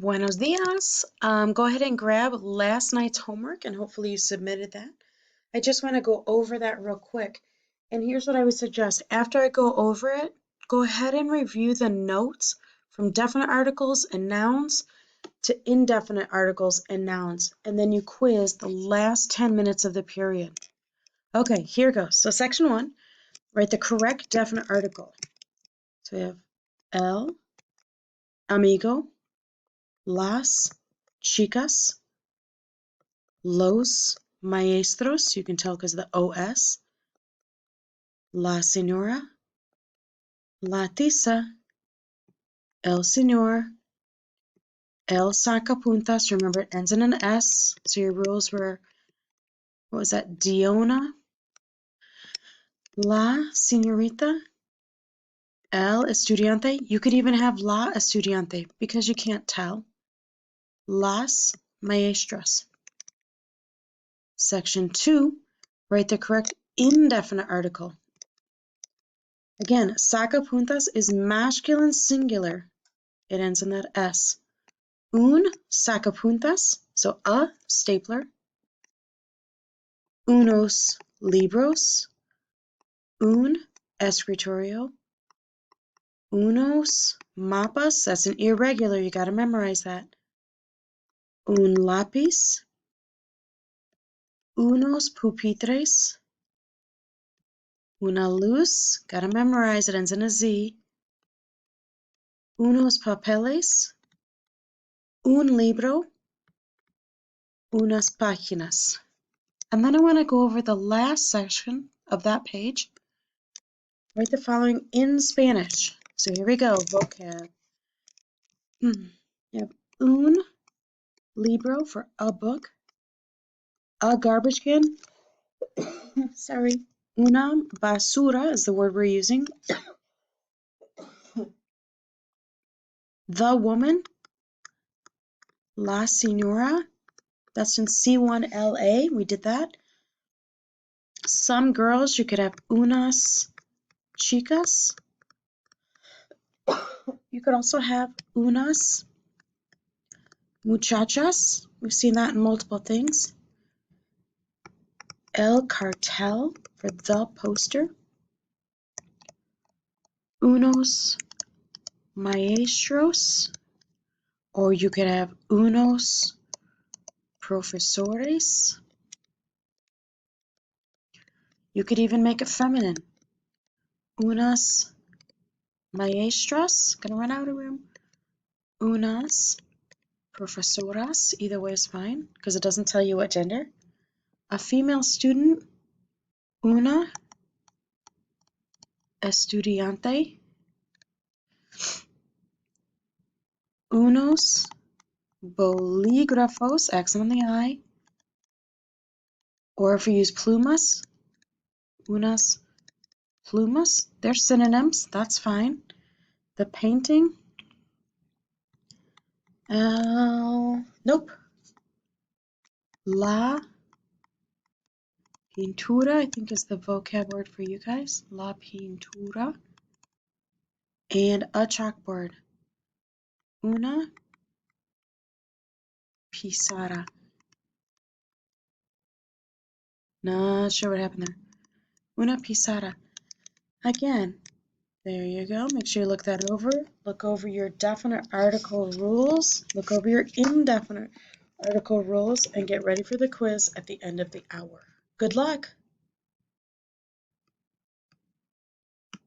Buenos dias. Go ahead and grab last night's homework and hopefully you submitted that. I just want to go over that real quick. And here's what I would suggest. After I go over it, go ahead and review the notes from definite articles and nouns to indefinite articles and nouns. And then you quiz the last 10 minutes of the period. Okay, here goes. So section 1, write the correct definite article. So we have el amigo, las chicas, los maestros, you can tell because of the OS, la señora, la tiza, el señor, el sacapuntas, remember it ends in an S, so your rules were, what was that, Diona, la señorita, el estudiante, you could even have la estudiante because you can't tell, las maestras. Section 2, write the correct indefinite article. Again, sacapuntas is masculine singular. It ends in that S. Un sacapuntas, so a stapler. Unos libros. Un escritorio. Unos mapas, that's an irregular, you gotta memorize that. Un lápiz. Unos pupitres. Una luz, gotta memorize, it ends in a Z. Unos papeles. Un libro. Unas páginas. And then I want to go over the last section of that page. Write the following in Spanish. So here we go, vocab. You have un libro for a book, a garbage can, sorry, una basura is the word we're using, the woman, la señora, that's in C1LA, we did that. Some girls, you could have unas chicas. You could also have unas muchachas. We've seen that in multiple things. El cartel for the poster. Unos maestros. Or you could have unos profesores. You could even make it feminine. Unas maestras. Gonna run out of room. Unas profesoras. Either way is fine because it doesn't tell you what gender. A female student. Una estudiante. Unos bolígrafos. Accent on the I. Or if we use plumas. Unas plumas. They're synonyms. That's fine. The painting. Nope. La pintura, I think is the vocab word for you guys. La pintura. And a chalkboard. Una pizarra. Not sure what happened there. Una pizarra. Again, there you go. Make sure you look that over. Look over your definite article rules. Look over your indefinite article rules and get ready for the quiz at the end of the hour. Good luck!